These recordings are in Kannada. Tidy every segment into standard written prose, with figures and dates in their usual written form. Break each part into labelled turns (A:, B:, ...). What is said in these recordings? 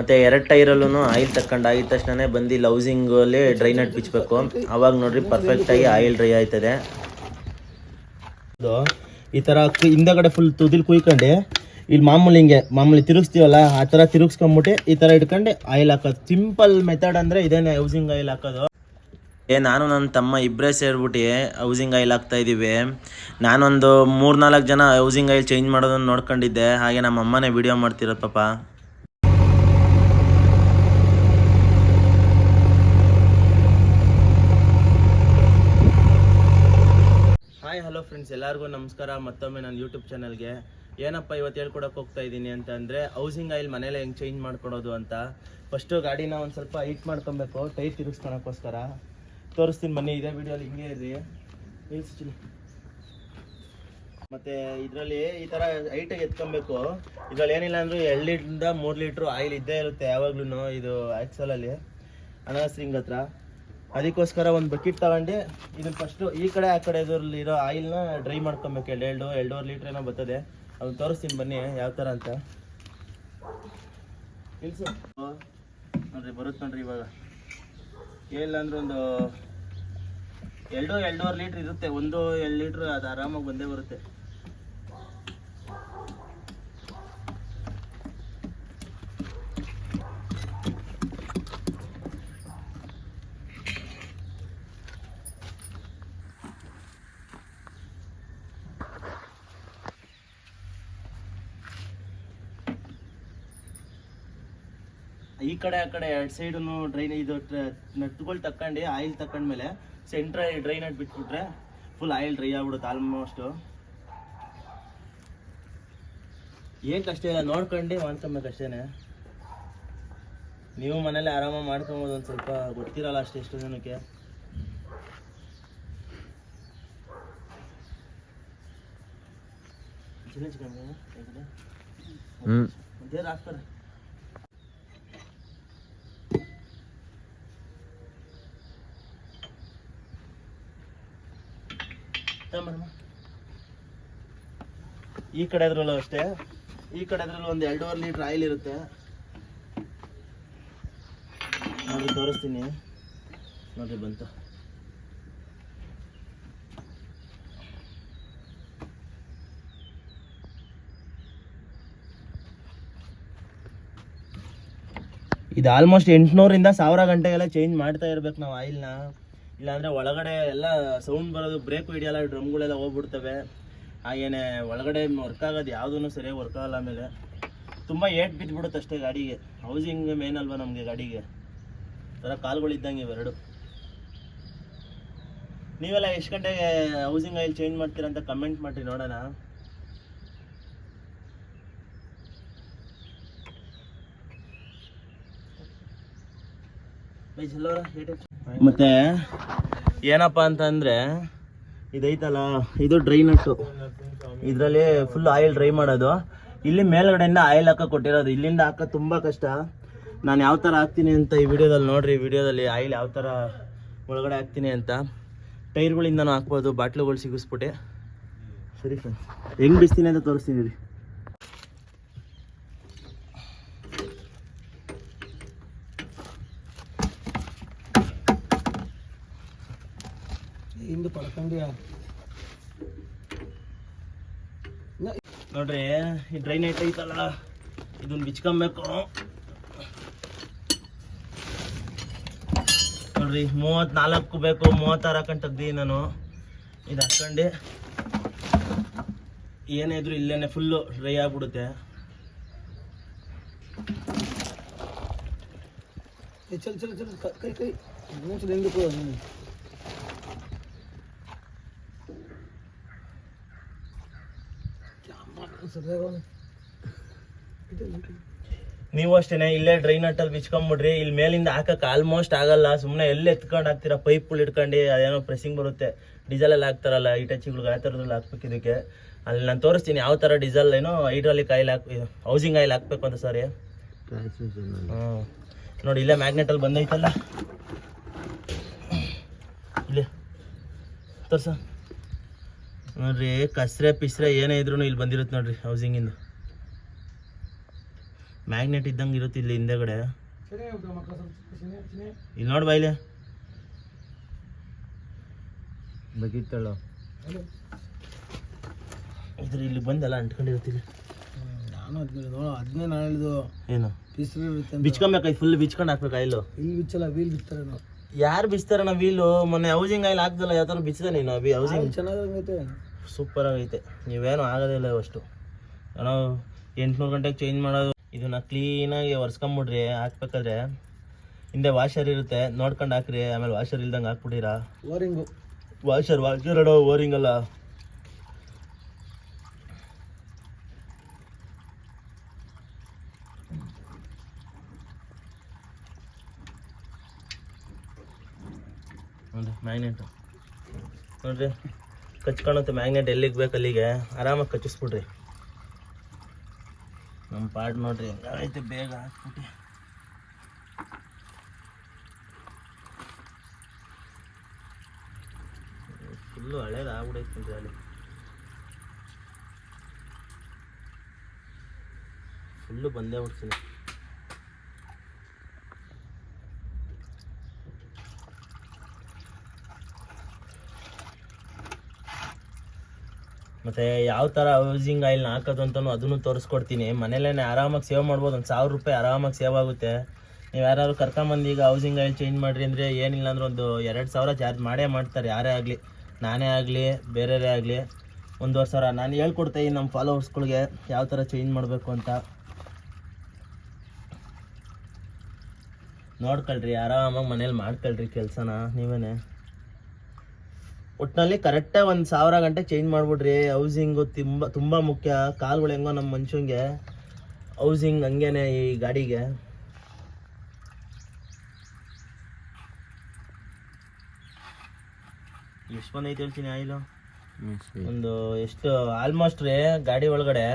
A: ಮತ್ತು 2 ಟೈರಲ್ಲೂ ಆಯಿಲ್ ತಗೊಂಡು ಆಗಿದ ತಕ್ಷಣ ಬಂದು ಲೌಸಿಂಗಲ್ಲಿ ಡ್ರೈ ನಟ್ ಬಿಚ್ಚಬೇಕು. ಅವಾಗ ನೋಡಿರಿ ಪರ್ಫೆಕ್ಟಾಗಿ ಆಯಿಲ್ ಡ್ರೈ ಆಯ್ತದೆ. ಈ ಥರ ಹಿಂದಗಡೆ ಫುಲ್ ತುದಿಲ್ ಕುಯ್ಕೊಂಡು ಇಲ್ಲಿ ಮಾಮೂಲಿ ತಿರುಗಿಸ್ತೀವಲ್ಲ ಆ ಥರ ತಿರುಗಿಸ್ಕೊಂಬಿಟ್ಟು ಈ ಥರ ಇಟ್ಕೊಂಡು ಆಯಿಲ್ ಹಾಕೋದು. ಸಿಂಪಲ್ ಮೆಥಡ್ ಅಂದರೆ ಇದೇನೆ ಹೌಸಿಂಗ್ ಆಯಿಲ್ ಹಾಕೋದು. ನಾನು ನನ್ನ ತಮ್ಮ ಇಬ್ಬರೇ ಸೇರಿಬಿಟ್ಟು ಹೌಸಿಂಗ್ ಆಯಿಲ್ ಹಾಕ್ತಾಯಿದ್ದೀವಿ. ನಾನೊಂದು 3-4 ಜನ ಹೌಸಿಂಗ್ ಆಯಿಲ್ ಚೇಂಜ್ ಮಾಡೋದನ್ನು ನೋಡ್ಕೊಂಡಿದ್ದೆ. ಹಾಗೆ ನಮ್ಮ ಅಮ್ಮನೇ ವಿಡಿಯೋ ಮಾಡ್ತಿರೋದು ಪಾಪ. ಹಾಯ್ ಹಲೋ ಫ್ರೆಂಡ್ಸ್, ಎಲ್ಲರಿಗೂ ನಮಸ್ಕಾರ. ಮತ್ತೊಮ್ಮೆ ನನ್ನ ಯೂಟ್ಯೂಬ್ ಚಾನಲ್ಗೆ. ಏನಪ್ಪ ಇವತ್ತು ಹೇಳ್ಕೊಡಕ್ಕೆ ಹೋಗ್ತಾ ಇದ್ದೀನಿ ಅಂತಂದರೆ ಹೌಸಿಂಗ್ ಆಯಿಲ್ ಮನೇಲೆ ಹೆಂಗೆ ಚೇಂಜ್ ಮಾಡ್ಕೊಡೋದು ಅಂತ. ಫಸ್ಟು ಗಾಡಿನ ಒಂದು ಸ್ವಲ್ಪ ಹೈಟ್ ಮಾಡ್ಕೊಬೇಕು, ಟೈರ್ ತಿರುಗಿಸ್ಕೊಳಕ್ಕೋಸ್ಕರ ತೋರಿಸ್ತೀನಿ ಬನ್ನಿ. ಇದೇ ವಿಡಿಯೋಲಿ ಹಿಂಗೆ ಇರ್ರಿ ನಿಲ್ಸ್ತೀನಿ. ಮತ್ತು ಇದರಲ್ಲಿ ಈ ಥರ ಹೈಟಾಗಿ ಎತ್ಕೊಬೇಕು. ಇದರಲ್ಲಿ ಏನಿಲ್ಲ ಅಂದರೂ 2 ಲೀಟ್ರಿಂದ 3 ಲೀಟ್ರು ಆಯಿಲ್ ಇದ್ದೇ ಇರುತ್ತೆ ಯಾವಾಗ್ಲೂ ಇದು ಆ್ಯಕ್ಸಲಲ್ಲಿ ಅನಾಸ್ರಿಂಗ್ ಹತ್ರ. ಅದಕ್ಕೋಸ್ಕರ ಒಂದು ಬಕೆಟ್ ತಗೊಂಡು ಇದನ್ನು ಫಸ್ಟು ಈ ಕಡೆ ಆ ಕಡೆ ಇರೋ ಆಯಿಲ್ನ ಡ್ರೈ ಮಾಡ್ಕೊಬೇಕು. 2-2.5 ಲೀಟ್ರ್ ಏನೋ ಬರ್ತದೆ, ಅದನ್ನು ತೋರಿಸ್ತೀನಿ ಬನ್ನಿ ಯಾವ ಥರ ಅಂತ. ನಿಲ್ಸು ನೋಡ್ರಿ, ಬರುತ್ತೆ ನೋಡ್ರಿ. ಇವಾಗ ಏನಿಲ್ಲ ಅಂದ್ರೆ ಒಂದು 2-2.5 ಲೀಟ್ರ್ ಇರುತ್ತೆ. 1-2 ಲೀಟ್ರ್ ಅದು ಆರಾಮಾಗಿ ಬಂದೇ ಬರುತ್ತೆ. ಈ ಕಡೆ ಆ ಕಡೆ 2 ಸೈಡೂ ಡ್ರೈನ್ ಇದು ನಟ್ಗಳು ತಕೊಂಡು ಆಯಿಲ್ ತಕೊಂಡ್ಮೇಲೆ ಸೆಂಟ್ರ್ ಡ್ರೈ ನಟ್ ಬಿಟ್ಬಿಟ್ರೆ ಫುಲ್ ಆಯಿಲ್ ಡ್ರೈ ಆಗ್ಬಿಡುತ್ತೆ ಆಲ್ಮೋಸ್ಟು. ಏನು ಕಷ್ಟ ಇಲ್ಲ, ನೋಡ್ಕೊಂಡು ಮಾಡ್ಕೊಬೇಕು ಅಷ್ಟೇ. ನೀವು ಮನೇಲಿ ಆರಾಮಾಗಿ ಮಾಡ್ಕೊಬೋದು. ಒಂದು ಸ್ವಲ್ಪ ಗೊತ್ತಿರಲ್ಲ ಎಷ್ಟು ಜನಕ್ಕೆ. ದೇವ್ರು ಹಾಕ್ತಾರೆ. ಈ ಕಡೆ ಅದ್ರಲ್ಲೂ ಅಷ್ಟೇ, ಈ ಕಡೆ ಅದ್ರಲ್ಲೂ ಒಂದು 2.5 ಲೀಟ್ರ್ ಆಯಿಲ್ ಇರುತ್ತೆ. ನೋಡಿ ತೋರಿಸ್ತೀನಿ ನೋಡ್ರಿ, ಬಂತು. ಇದು ಆಲ್ಮೋಸ್ಟ್ 800ರಿಂದ 1000 ಗಂಟೆಗೆಲ್ಲ ಚೇಂಜ್ ಮಾಡ್ತಾ ಇರ್ಬೇಕು ನಾವು ಆಯಿಲ್ನ. ಇಲ್ಲಾಂದರೆ ಒಳಗಡೆ ಎಲ್ಲ ಸೌಂಡ್ ಬರೋದು, ಬ್ರೇಕ್ ಹಿಡಿಯಲ್ಲ, ಡ್ರಮ್ಗಳೆಲ್ಲ ಹೋಗ್ಬಿಡ್ತವೆ. ಹಾಗೇನೆ ಒಳಗಡೆ ವರ್ಕ್ ಆಗೋದು ಯಾವುದೂ ಸರಿಯಾಗಿ ವರ್ಕ್ ಆಗಲ್ಲ. ಆಮೇಲೆ ತುಂಬ ಏಟ್ ಬಿದ್ದುಬಿಡುತ್ತೆ ಅಷ್ಟೇ ಗಾಡಿಗೆ. ಹೌಸಿಂಗ್ ಮೇನ್ ಅಲ್ವಾ ನಮಗೆ ಗಾಡಿಗೆ, ಥರ ಕಾಲುಗಳಿದ್ದಂಗೆ ಇವೆರಡು. ನೀವೆಲ್ಲ ಎಷ್ಟು ಗಂಟೆಗೆ ಹೌಸಿಂಗ್ ಆಯಿಲ್ ಚೇಂಜ್ ಮಾಡ್ತೀರಾ ಅಂತ ಕಮೆಂಟ್ ಮಾಡಿರಿ ನೋಡೋಣ. ಮತ್ತೆ ಏನಪ್ಪ ಅಂತಂದರೆ ಇದೈತಲ್ಲ, ಇದು ಡ್ರೈ ನಟ್ಟು. ಇದರಲ್ಲಿ ಫುಲ್ ಆಯಿಲ್ ಡ್ರೈ ಮಾಡೋದು. ಇಲ್ಲಿ ಮೇಲ್ಗಡೆಯಿಂದ ಆಯಿಲ್ ಹಾಕಕ್ಕೆ ಕೊಟ್ಟಿರೋದು, ಇಲ್ಲಿಂದ ಹಾಕೋದು ತುಂಬ ಕಷ್ಟ. ನಾನು ಯಾವ ಥರ ಹಾಕ್ತೀನಿ ಅಂತ ಈ ವಿಡಿಯೋದಲ್ಲಿ ನೋಡಿರಿ. ವಿಡಿಯೋದಲ್ಲಿ ಆಯಿಲ್ ಯಾವ ಥರ ಒಳಗಡೆ ಹಾಕ್ತೀನಿ ಅಂತ. ಟೈರ್ಗಳಿಂದನೂ ಹಾಕ್ಬೋದು, ಬಾಟ್ಲುಗಳು ಸಿಗಿಸ್ಬಿಟ್ಟೆ. ಸರಿ ಫ್ರೆಂಡ್ಸ್, ಹೆಂಗೆ ಬಿಸ್ತೀನಿ ಅಂತ ತೋರಿಸ್ತೀನಿ ರೀ. ನೋಡ್ರಿ, ಈ ಡ್ರೈ ನಟ್ ಐತಲ್ಲ, ಇದನ್ನ ಬಿಚ್ಕೊಬೇಕು. ನೋಡ್ರಿ 34 ಬೇಕು, 36 ಹಾಕೊಂಡು ತೆಗ್ದೀನಿ ನಾನು. ಇದು ಹಾಕೊಂಡು ಏನೇ ಇದ್ರು ಇಲ್ಲೇನೆ ಫುಲ್ಲು ಡ್ರೈ ಆಗ್ಬಿಡುತ್ತೆ. ನೀವು ಅಷ್ಟೇನೆ ಇಲ್ಲೇ ಡ್ರೈ ನಟ್ಟಲ್ಲಿ ಬಿಚ್ಕೊಂಬಿಡ್ರಿ. ಇಲ್ಲಿ ಮೇಲಿಂದ ಹಾಕಕ್ಕೆ ಆಲ್ಮೋಸ್ಟ್ ಆಗಲ್ಲ. ಸುಮ್ಮನೆ ಎಲ್ಲಿ ಎತ್ಕೊಂಡು ಹಾಕ್ತೀರಾ, ಪೈಪ್ಗಳು ಇಟ್ಕೊಂಡು ಅದೇನೋ ಪ್ರೆಸ್ಸಿಂಗ್ ಬರುತ್ತೆ. ಡೀಸೆಲಲ್ಲಿ ಹಾಕ್ತಾರಲ್ಲ ಈ ಟಚ್ಗಳು, ಆ ಥರದಲ್ಲಿ ಹಾಕ್ಬೇಕು ಇದಕ್ಕೆ. ಅಲ್ಲಿ ನಾನು ತೋರಿಸ್ತೀನಿ ಯಾವ ಥರ ಡೀಸೆಲ್ ಏನೋ ಹೈಡ್ರಾಲಿಕ್ ಆಯಿಲ್ ಹೌಸಿಂಗ್ ಆಯಿಲ್ ಹಾಕ್ಬೇಕು ಅಂತ. ಸಾರಿ, ನೋಡಿ ಇಲ್ಲೇ ಮ್ಯಾಗ್ನೆಟಲ್ಲಿ ಬಂದೈತಲ್ಲ, ಇಲ್ಲಿ ತೋರ್ಸ ನೋಡ್ರಿ. ಕಸ್ರೆ ಪಿಸ್ರೆ ಏನೇ ಇದ್ರೂ ಇಲ್ಲಿ ಬಂದಿರುತ್ತೆ ನೋಡ್ರಿ ಹೌಸಿಂಗಿಂದು. ಮ್ಯಾಗ್ನೆಟ್ ಇದ್ದಂಗೆ ಇರುತ್ತೆ ಇಲ್ಲಿ ಹಿಂದೆಗಡೆ. ಇಲ್ಲಿ ನೋಡಿ ಬಾಯ್ಲೆ ಬಗಿತ್ತಳು ಇದ್ರ ಇಲ್ಲಿ ಬಂದೆಲ್ಲ ಅಂಟ್ಕೊಂಡಿರ್ತೀನಿ
B: ನಾನು ಅದನ್ನೇ ನಾನು ಹೇಳಿದ್ದು.
A: ಏನು
B: ಇರುತ್ತೆ
A: ಬಿಚ್ಕೊಬೇಕಾಯ್ತು, ಫುಲ್ ಬಿಚ್ಕೊಂಡು ಹಾಕ್ಬೇಕು ಆಯಿಲು.
B: ಇಲ್ಲಿ ಬಿಚ್ಚಲ್ಲ, ವೀಲ್ ಬಿತ್ತಾರೆ ನಾವು.
A: ಯಾರು ಬಿಚ್ತಾರ ನಾವು ವೀಲು? ಮೊನ್ನೆ ಹೌಸಿಂಗ್ ಆಯಿಲ್ ಹಾಕ್ದಲ್ಲ, ಯಾವ ಥರ ಬಿಚ್ಚಿದೆ ನೀನು? ಹೌಸಿಂಗ್
B: ಚೆನ್ನಾಗೈತೆ,
A: ಸೂಪರ್ ಆಗೈತೆ. ನೀವೇನು ಆಗೋದಿಲ್ಲ ಅಷ್ಟು. ಏನೋ 800 ಗಂಟೆಗೆ ಚೇಂಜ್ ಮಾಡೋದು. ಇದನ್ನ ಕ್ಲೀನಾಗಿ ಒರೆಸ್ಕೊಂಬಿಡ್ರಿ. ಹಾಕ್ಬೇಕಾದ್ರೆ ಹಿಂದೆ ವಾಷರ್ ಇರುತ್ತೆ, ನೋಡ್ಕೊಂಡು ಹಾಕ್ರಿ. ಆಮೇಲೆ ವಾಷರ್ ಇಲ್ದಂಗೆ ಹಾಕ್ಬಿಟ್ಟಿರಾ.
B: ಓರಿಂಗು
A: ವಾಷರ್ ಅಡೋ ಓರಿಂಗ್ ಅಲ್ಲ. ನೋಡಿರಿ ಮ್ಯಾಗ್ನೆಟ್ ನೋಡ್ರಿ, ಕಚ್ಕೊಳುತ್ತೆ ಮ್ಯಾಗ್ನೆಟ್. ಎಲ್ಲಿಗೆ ಬೇಕು ಅಲ್ಲಿಗೆ ಆರಾಮಾಗಿ ಕಚ್ಚಿಸ್ಬಿಡ್ರಿ. ನಮ್ಮ ಪಾಟ್ ನೋಡ್ರಿ ಹೆಂಗೈತೆ, ಬೇಗ ಹಾಕ್ಬಿಟ್ಟು. ಫುಲ್ಲು ಹಳೇದು ಆಗ್ಬಿಡೈತೆ ಅಲ್ಲಿ, ಫುಲ್ಲು ಬಂದೇ ಬಿಡ್ತೀನಿ. ಮತ್ತು ಯಾವ ಥರ ಹೌಸಿಂಗ್ ಆಯಿಲ್ನ ಹಾಕೋದು ಅಂತಲೂ ಅದನ್ನು ತೋರಿಸ್ಕೊಡ್ತೀನಿ. ಮನೇಲೇ ಆರಾಮಾಗಿ ಸೇವ್ ಮಾಡ್ಬೋದು. ಒಂದು 1000 ರೂಪಾಯಿ ಆರಾಮಾಗಿ ಸೇವ್ ಆಗುತ್ತೆ. ನೀವು ಯಾರು ಕರ್ಕೊಂಬಂದು ಈಗ ಹೌಸಿಂಗ್ ಆಯಿಲ್ ಚೇಂಜ್ ಮಾಡಿರಿ ಅಂದರೆ ಏನಿಲ್ಲ ಅಂದ್ರೆ ಒಂದು 2000 ಚಾರ್ಜ್ ಮಾಡೇ ಮಾಡ್ತಾರೆ. ಯಾರೇ ಆಗಲಿ, ನಾನೇ ಆಗಲಿ ಬೇರೆಯವರೇ ಆಗಲಿ 1500. ನಾನು ಹೇಳ್ಕೊಡ್ತೀನಿ ನಮ್ಮ ಫಾಲೋವರ್ಸ್ಗಳಿಗೆ ಯಾವ ಥರ ಚೇಂಜ್ ಮಾಡಬೇಕು ಅಂತ. ನೋಡ್ಕೊಳ್ರಿ, ಆರಾಮಾಗಿ ಮನೇಲಿ ಮಾಡ್ಕೊಳ್ರಿ ಕೆಲಸನ ನೀವೇ. ಒಟ್ಟಿನಲ್ಲಿ ಕರೆಕ್ಟಾಗಿ 1000 ಗಂಟೆ ಚೇಂಜ್ ಮಾಡಿಬಿಡ್ರಿ. ಹೌಸಿಂಗು ತುಂಬ ಮುಖ್ಯ. ಕಾಲುಗಳು ಹೆಂಗೋ ನಮ್ಮ ಮನುಷ್ಯಂಗೆ, ಹೌಸಿಂಗ್ ಹಂಗೇನೆ ಈ ಗಾಡಿಗೆ. ಎಷ್ಟು ಬಂದೈತೆ ಹೇಳ್ತೀನಿ ಆಯಿಲು. ಒಂದು ಎಷ್ಟು ಆಲ್ಮೋಸ್ಟ್ ರೀ ಗಾಡಿ ಒಳಗಡೆ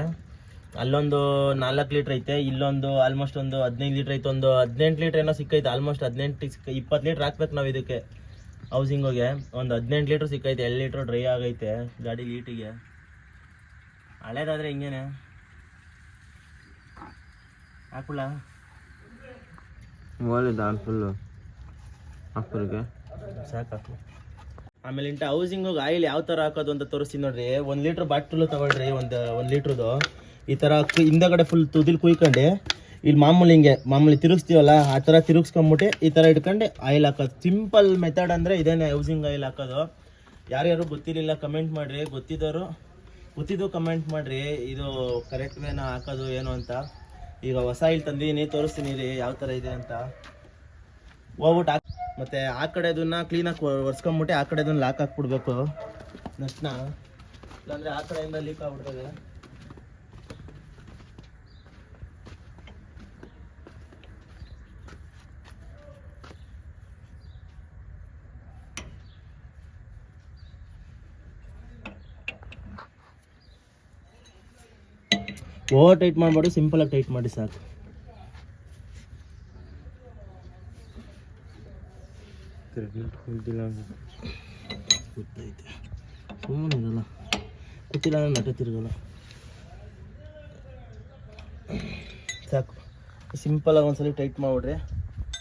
A: ಅಲ್ಲೊಂದು 4 ಲೀಟ್ರ್ ಐತೆ, ಇಲ್ಲೊಂದು ಆಲ್ಮೋಸ್ಟ್ ಒಂದು 15 ಲೀಟ್ರ್ ಐತೆ. ಒಂದು 18 ಲೀಟ್ರ್ ಏನೋ ಸಿಕ್ಕೈತೆ. ಆಲ್ಮೋಸ್ಟ್ 20 ಲೀಟ್ರ್ ಹಾಕ್ಬೇಕು ನಾವು ಇದಕ್ಕೆ ಹೌಸಿಂಗೋಗೆ. ಒಂದು 18 ಲೀಟ್ರ್ ಸಿಕ್ಕೈತೆ. 2 ಲೀಟ್ರ್ ಡ್ರೈ ಆಗೈತೆ ಗಾಡಿ ಲೀಟಿಗೆ. ಹಳೇದಾದರೆ ಹಿಂಗೇನೆ ಹಾಕುಳ ಫುಲ್ಲು ಹಾಕೋರಿಗೆ ಸಾಕು. ಆಮೇಲೆ ಇಂಟ ಹೌಸಿಂಗೋಗಿ ಆಯಿಲ್ ಯಾವ ಥರ ಹಾಕೋದು ಅಂತ ತೋರಿಸ್ತೀನಿ ನೋಡ್ರಿ. 1 ಲೀಟ್ರ್ ಬಾಟ್ಲು ತೊಗೊಳ್ರಿ. ಒಂದು ಲೀಟ್ರದು ಈ ಥರ ಹಿಂದಗಡೆ ಫುಲ್ ತುದಿಲ್ ಕುಯ್ಕೊಂಡು ಇಲ್ಲಿ ಮಾಮೂಲಿ ತಿರುಗಿಸ್ತೀವಲ್ಲ, ಆ ಥರ ತಿರುಗಿಸ್ಕೊಂಬಿಟ್ಟು ಈ ಥರ ಇಟ್ಕೊಂಡು ಆಯಿಲ್ ಹಾಕೋದು. ಸಿಂಪಲ್ ಮೆಥಡ್ ಅಂದರೆ ಇದೇನೆ ಹೌಸಿಂಗ್ ಆಯಿಲ್ ಹಾಕೋದು. ಯಾರ್ಯಾರು ಗೊತ್ತಿರಲಿಲ್ಲ ಕಮೆಂಟ್ ಮಾಡಿರಿ, ಗೊತ್ತಿದ್ದು ಕಮೆಂಟ್ ಮಾಡಿರಿ. ಇದು ಕರೆಕ್ಟ್ ವೇನ ಹಾಕೋದು ಏನು ಅಂತ. ಈಗ ಹೊಸ ಆಯಿಲ್ ತಂದಿದ್ದೀನಿ, ತೋರಿಸ್ತೀನಿ ರೀ ಯಾವ ಥರ ಇದೆ ಅಂತ. ಹೋಗ್ಬಿಟ್ಟು ಮತ್ತು ಆ ಕಡೆದನ್ನ ಕ್ಲೀನಾಗಿ ಒರೆಸ್ಕೊಂಬಿಟ್ಟು ಆ ಕಡೆದನ್ನ ಲಾಕ್ ಹಾಕ್ಬಿಡ್ಬೇಕು ನಟ್ನ, ಇಲ್ಲಾಂದರೆ ಆ ಕಡೆಯಿಂದ ಲೀಕ್ ಆಗ್ಬಿಡ್ತದೆ. ಓವರ್ ಟೈಟ್ ಮಾಡಬೇಡಿ, ಸಿಂಪಲಾಗಿ ಟೈಟ್ ಮಾಡಿ ಸಾಕು. ಗೊತ್ತೈತೆ, ಸುಮ್ಮನೆ ಇರಲ್ಲ, ಗೊತ್ತಿಲ್ಲ ಅಂದ್ರೆ ನಟ ತಿರುಗಲ್ಲ. ಸಾಕು, ಸಿಂಪಲಾಗಿ ಒಂದ್ಸಲ ಟೈಟ್ ಮಾಡಿಬಿಡ್ರಿ,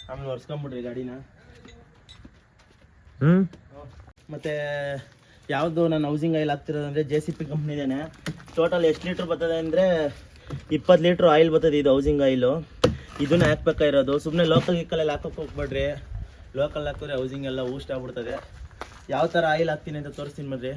A: ಆಮೇಲೆ ಒರೆಸ್ಕೊಂಬಿಡ್ರಿ ಗಾಡಿನ. ಮತ್ತು ಯಾವುದು ನಾನು ಹೌಸಿಂಗ್ ಆಯಿಲ್ ಹಾಕ್ತಿರೋದಂದರೆ JCP ಕಂಪ್ನಿದೇನೆ. ಟೋಟಲ್ ಎಷ್ಟು ಲೀಟ್ರ್ ಬರ್ತದೆ ಅಂದರೆ 20 ಲೀಟ್ರ್ ಆಯಿಲ್ ಬರ್ತದೆ ಇದು ಹೌಸಿಂಗ್ ಆಯಿಲು. ಇದನ್ನೇ ಹಾಕ್ಬೇಕಾಗಿರೋದು. ಸುಮ್ಮನೆ ಲೋಕಲ್ ಗಿಕ್ಕಲ್ಲಿ ಹಾಕೋಕೆ ಹೋಗ್ಬೇಡ್ರಿ. ಲೋಕಲ್ ಹಾಕಿದ್ರೆ ಹೌಸಿಂಗ್ ಎಲ್ಲ ಊಸ್ಟ್ ಆಗ್ಬಿಡ್ತದೆ. ಯಾವ ಥರ ಆಯಿಲ್ ಹಾಕ್ತೀನಿ ಅಂತ ತೋರಿಸ್ತೀನಿ ಬರ್ರಿ.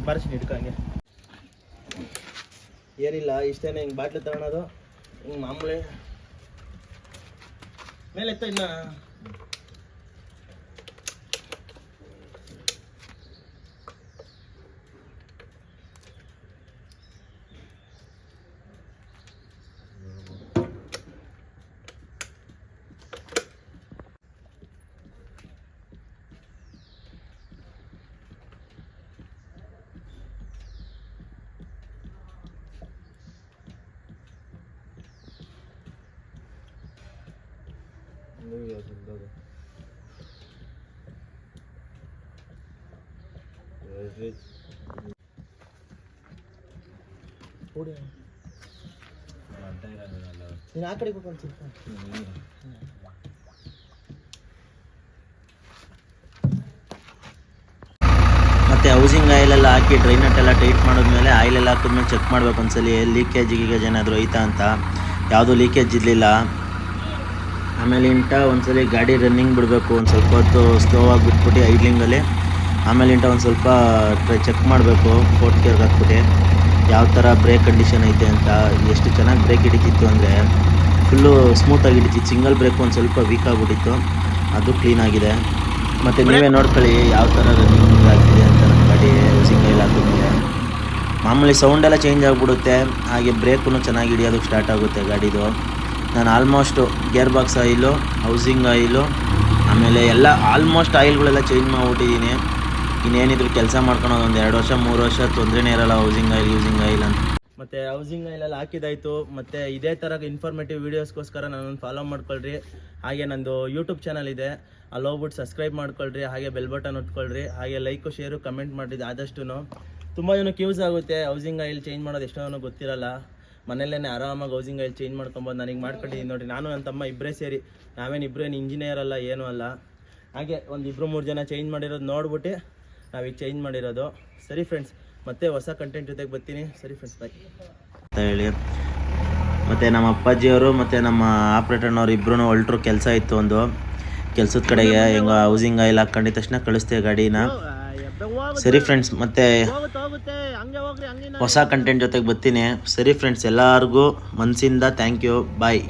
A: ಬಾರಿಸಿ ಹಿಡ್ಕಂಗೆ ಏನಿಲ್ಲ, ಇಷ್ಟೇನೆ. ಹಿಂಗೆ ಬಾಟ್ಲಿ ತಗೊಳೋದು, ಹಿಂಗೆ ಮಾಮೂಲಿ ಮೇಲೆ ಎತ್ತ. ಇನ್ನ
B: ನೀನು ಆ ಕಡೆ ಹೋಗ್ಕೊಂಡು ಸ್ವಲ್ಪ
A: ಮತ್ತು ಹೌಸಿಂಗ್ ಆಯಿಲೆಲ್ಲ ಹಾಕಿ ಡ್ರೈ ನಟ್ ಎಲ್ಲ ಟೈಟ್ ಮಾಡಿದ್ಮೇಲೆ ಆಯಿಲೆಲ್ಲ ಹಾಕಿದ್ಮೇಲೆ ಚೆಕ್ ಮಾಡಬೇಕು ಒಂದ್ಸಲಿ ಲೀಕೇಜ್ ಗೀಕೇಜ್ ಏನಾದರೂ ಐತಾ ಅಂತ. ಯಾವುದೂ ಲೀಕೇಜ್ ಇರಲಿಲ್ಲ. ಆಮೇಲೆ ಒಂದ್ಸಲಿ ಗಾಡಿ ರನ್ನಿಂಗ್ ಬಿಡಬೇಕು, ಒಂದು ಸ್ವಲ್ಪ ಹೊತ್ತು ಸ್ಲೋ ಆಗಿ ಬಿಟ್ಬಿಟ್ಟು ಐಡ್ಲಿಂಗಲ್ಲಿ. ಆಮೇಲೆ ಒಂದು ಸ್ವಲ್ಪ ಚೆಕ್ ಮಾಡಬೇಕು ಫೋರ್ತ್ ಗೇರ್ಗೆ ಹಾಕ್ಬಿಟ್ಟು ಯಾವ ಥರ ಬ್ರೇಕ್ ಕಂಡೀಷನ್ ಐತೆ ಅಂತ. ಎಷ್ಟು ಚೆನ್ನಾಗಿ ಬ್ರೇಕ್ ಹಿಡಿತಿತ್ತು ಅಂದರೆ ಫುಲ್ಲು ಸ್ಮೂತಾಗಿ ಹಿಡಿತಿತ್ತು. ಸಿಂಗಲ್ ಬ್ರೇಕ್ ಒಂದು ಸ್ವಲ್ಪ ವೀಕ್ ಆಗಿಬಿಟ್ಟಿತ್ತು, ಅದು ಕ್ಲೀನಾಗಿದೆ. ಮತ್ತು ನೀವೇ ನೋಡ್ಕೊಳ್ಳಿ ಯಾವ ಥರ ರನ್ನಿಂಗ್ ಆಗ್ತಿದೆ ಅಂತ ನಮ್ಮ ಗಾಡಿ ಹೌಸಿಂಗ್ ಆಯಿಲ್ ಹಾಕಿದ್ಮೇಲೆ. ಮಾಮೂಲಿ ಸೌಂಡೆಲ್ಲ ಚೇಂಜ್ ಆಗಿಬಿಡುತ್ತೆ, ಹಾಗೆ ಬ್ರೇಕೂ ಚೆನ್ನಾಗಿ ಹಿಡಿಯೋದಕ್ಕೆ ಸ್ಟಾರ್ಟ್ ಆಗುತ್ತೆ ಗಾಡಿದು. ನಾನು almost gear box oil, housing oil, ಆಮೇಲೆ ಎಲ್ಲ ಆಲ್ಮೋಸ್ಟ್ ಆಯಿಲ್ಗಳೆಲ್ಲ ಚೇಂಜ್ ಮಾಡಿಬಿಟ್ಟಿದ್ದೀನಿ. ಇನ್ನೇನಿದ್ರು ಕೆಲಸ ಮಾಡ್ಕೊಳೋದು ಒಂದು 2 ವರ್ಷ 3 ವರ್ಷ ತೊಂದರೆನೇ ಇರಲ್ಲ ಹೌಸಿಂಗ್ ಆಯಿಲ್ ಯೂಸಿಂಗ್ ಆಯಿಲ್ ಅಂತ. ಮತ್ತು ಹೌಸಿಂಗ್ ಆಯಿಲೆಲ್ಲ ಹಾಕಿದಾಯಿತು. ಮತ್ತು ಇದೇ ಥರ ಇನ್ಫಾರ್ಮೇಟಿವ್ ವೀಡಿಯೋಸ್ಗೋಸ್ಕರ ನನ್ನನ್ನು ಫಾಲೋ ಮಾಡ್ಕೊಳ್ರಿ. ಹಾಗೆ ನಂದು ಯೂಟ್ಯೂಬ್ ಚಾನಲ್ ಇದೆ, ಅಲ್ಲಿ ಹೋಗ್ಬಿಟ್ಟು ಸಬ್ಸ್ಕ್ರೈಬ್ ಮಾಡ್ಕೊಳ್ರಿ. ಹಾಗೆ ಬೆಲ್ ಬಟನ್ ಹೊತ್ಕೊಳ್ರಿ. ಹಾಗೆ ಲೈಕು ಶೇರು ಕಮೆಂಟ್ ಮಾಡಿದ್ದು ಆದಷ್ಟು. ತುಂಬ ಜನಕ್ಕೆ ಯೂಸ್ ಆಗುತ್ತೆ ಹೌಸಿಂಗ್ ಆಯಿಲ್ ಚೇಂಜ್ ಮಾಡೋದು. ಎಷ್ಟೋ ಜನಕ್ಕೆ ಗೊತ್ತಿರಲ್ಲ. ಮನೆಯಲ್ಲೇ ಆರಾಮಾಗಿ ಹೌಸಿಂಗ್ ಆಯಿಲ್ ಚೇಂಜ್ ಮಾಡ್ಕೊಬೋದು. ನನಗೆ ಮಾಡ್ಕೊಂಡಿದ್ದೀನಿ ನೋಡಿ. ನಾನು ನನ್ನ ತಮ್ಮ ಇಬ್ಬರೇ ಸೇರಿ, ನಾವೇನು ಇಂಜಿನಿಯರ್ ಅಲ್ಲ ಏನೂ ಅಲ್ಲ. ಹಾಗೆ ಒಂದು 2-3 ಜನ ಚೇಂಜ್ ಮಾಡಿರೋದು ನೋಡ್ಬಿಟ್ಟು ನಾವೀಗ ಚೇಂಜ್ ಮಾಡಿರೋದು. ಸರಿ ಫ್ರೆಂಡ್ಸ್, ಮತ್ತೆ ಹೊಸ ಕಂಟೆಂಟ್ ಜೊತೆಗೆ ಬರ್ತೀನಿ. ಸರಿ ಫ್ರೆಂಡ್ಸ್, ಬಾಯ್ ಅಂತ ಹೇಳಿ. ಮತ್ತು ನಮ್ಮ ಅಪ್ಪಾಜಿಯವರು ಮತ್ತು ನಮ್ಮ ಆಪ್ರೇಟರ್ನವ್ರು ಇಬ್ಬರೂ ಹೊಲ್ಟ್ರು. ಕೆಲಸ ಇತ್ತು ಒಂದು ಕೆಲಸದ ಕಡೆಗೆ. ಹೆಂಗೋ ಹೌಸಿಂಗ್ ಆಯಿಲ್ ಹಾಕ್ಕೊಂಡಿದ್ದ ತಕ್ಷಣ ಕಳಿಸ್ತೇವೆ ಗಾಡಿನ. ಸರಿ ಫ್ರೆಂಡ್ಸ್, ಮತ್ತೆ ಹೊಸ ಕಂಟೆಂಟ್ ಜೊತೆಗೆ ಬರ್ತೀನಿ. ಸರಿ ಫ್ರೆಂಡ್ಸ್, ಎಲ್ಲರಿಗೂ ಮನಸ್ಸಿಂದ ಥ್ಯಾಂಕ್ ಯು. ಬಾಯ್.